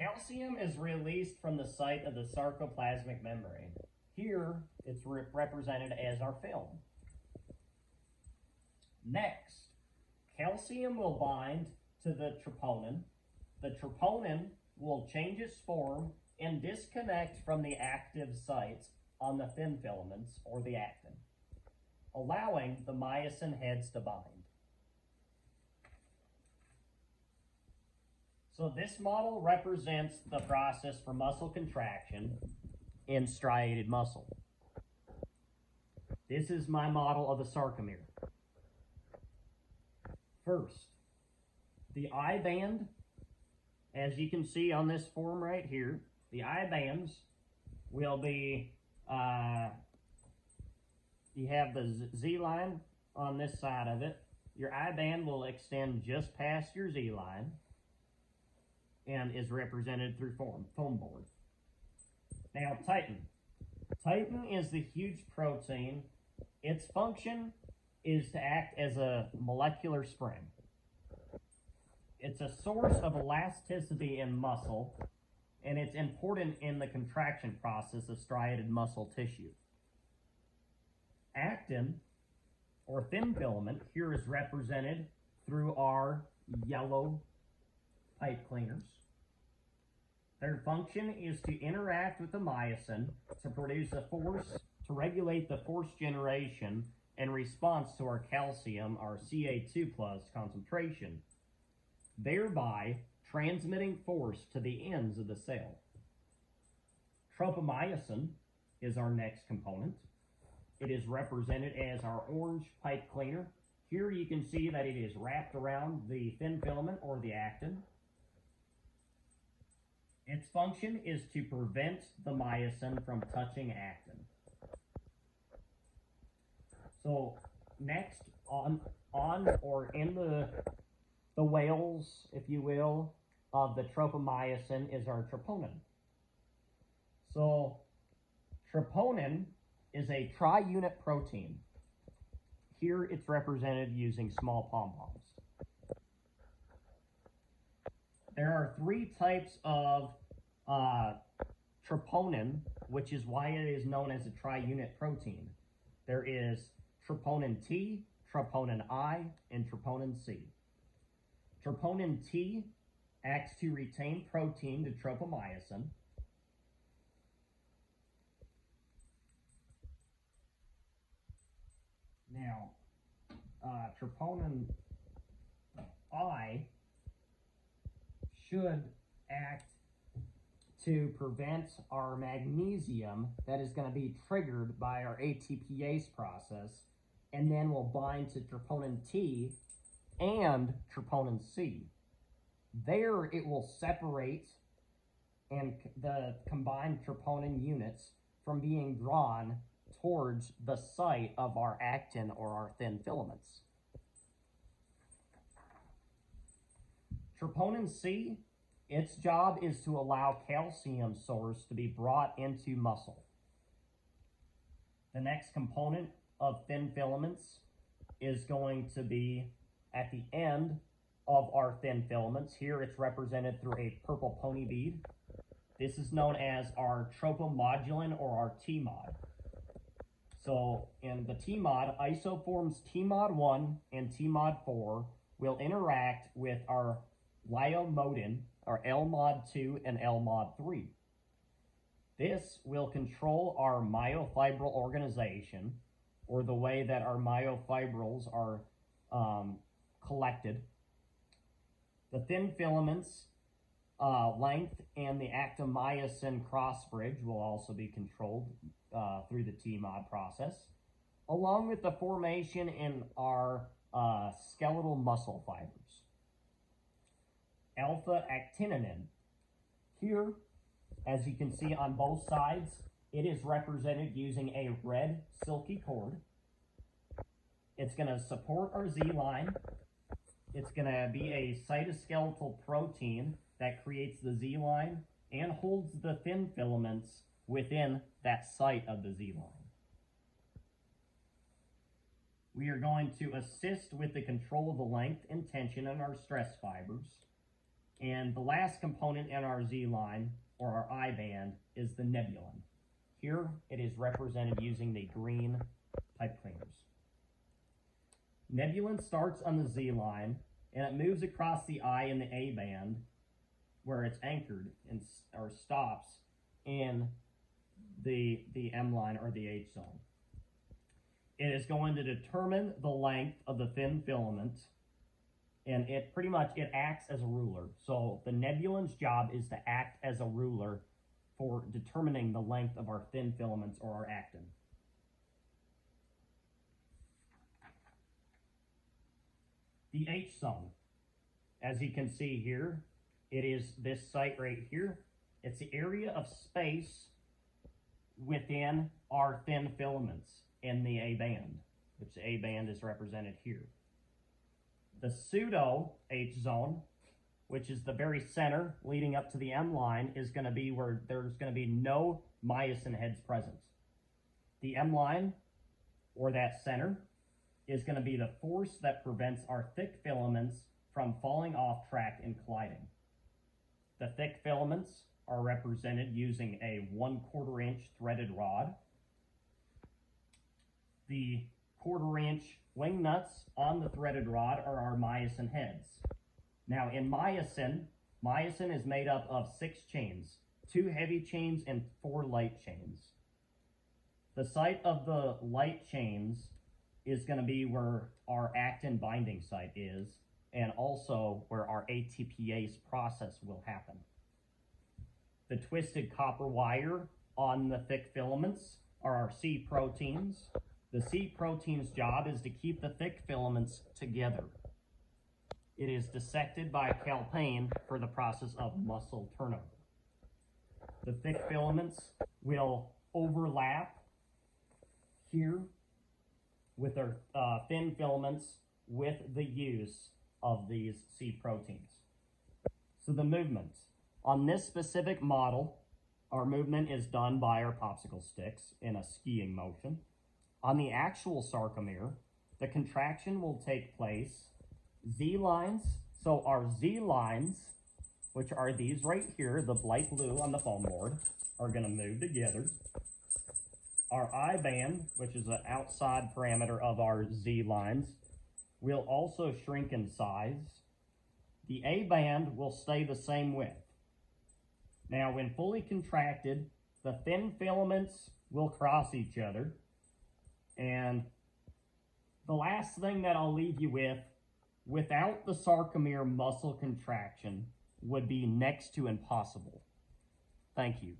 Calcium is released from the site of the sarcoplasmic membrane. Here, it's represented as our film. Next, calcium will bind to the troponin. The troponin will change its form and disconnect from the active sites on the thin filaments, or the actin, allowing the myosin heads to bind. So this model represents the process for muscle contraction in striated muscle. This is my model of the sarcomere. First, the I band, as you can see on this form right here, the I bands will be, you have the Z line on this side of it. Your I band will extend just past your Z line and is represented through foam board. Now, titin. Titin is the huge protein. Its function is to act as a molecular spring. It's a source of elasticity in muscle, and it's important in the contraction process of striated muscle tissue. Actin, or thin filament, here is represented through our yellow pipe cleaners. Their function is to interact with the myosin to produce a force, to regulate the force generation in response to our calcium, our Ca2+ concentration, thereby transmitting force to the ends of the cell. Tropomyosin is our next component. It is represented as our orange pipe cleaner. Here you can see that it is wrapped around the thin filament, or the actin. Its function is to prevent the myosin from touching actin. So next, on or in the whales, if you will, of the tropomyosin is our troponin. So troponin is a tri-unit protein. Here it's represented using small pom-poms. There are three types of troponin, which is why it is known as a tri-unit protein. There is troponin T, troponin I, and troponin C. Troponin T acts to retain protein to tropomyosin. Now, troponin I should act to prevent our magnesium that is going to be triggered by our ATPase process, and then will bind to troponin T and troponin C. There it will separate and the combined troponin units from being drawn towards the site of our actin, or our thin filaments. Troponin C, its job is to allow calcium source to be brought into muscle. The next component of thin filaments is going to be at the end of our thin filaments. Here it's represented through a purple pony bead. This is known as our tropomodulin, or our TMOD. So in the TMOD, isoforms TMOD1 and TMOD4 will interact with our lyomodin, our LMOD2 and LMOD3. This will control our myofibril organization, or the way that our myofibrils are collected. The thin filaments length and the actin-myosin cross-bridge will also be controlled through the TMOD process, along with the formation in our skeletal muscle fibers. Alpha-actinin. Here, as you can see on both sides, it is represented using a red silky cord. It's going to support our Z line. It's going to be a cytoskeletal protein that creates the Z line and holds the thin filaments within that site of the Z line. We are going to assist with the control of the length and tension in our stress fibers. And the last component in our Z line, or our I band, is the nebulon. Here it is represented using the green pipe cleaners. Nebulon starts on the Z line and it moves across the I and the A band where it's anchored and or stops in the M line or the H zone. It is going to determine the length of the thin filament, and it acts as a ruler. So the nebulon's job is to act as a ruler for determining the length of our thin filaments or our actin. The H zone, as you can see here, it is this site right here. It's the area of space within our thin filaments in the A band, which the A band is represented here. The pseudo H zone, which is the very center leading up to the M line, is going to be where there's going to be no myosin heads present. The M line, or that center, is going to be the force that prevents our thick filaments from falling off track and colliding. The thick filaments are represented using a 1/4 inch threaded rod. The 1/4 inch wing nuts on the threaded rod are our myosin heads. Now in myosin is made up of 6 chains, 2 heavy chains and 4 light chains. The site of the light chains is going to be where our actin binding site is, and also where our ATPase process will happen. The twisted copper wire on the thick filaments are our C proteins. The C protein's job is to keep the thick filaments together. It is dissected by calpain for the process of muscle turnover. The thick filaments will overlap here with their thin filaments with the use of these C proteins. So the movement. On this specific model, our movement is done by our popsicle sticks in a skiing motion. On the actual sarcomere, the contraction will take place Z lines. So our Z lines, which are these right here, the light blue on the foam board, are going to move together. Our I band, which is the outside parameter of our Z lines, will also shrink in size. The A band will stay the same width. Now, when fully contracted, the thin filaments will cross each other. And the last thing that I'll leave you with, without the sarcomere muscle contraction, would be next to impossible. Thank you.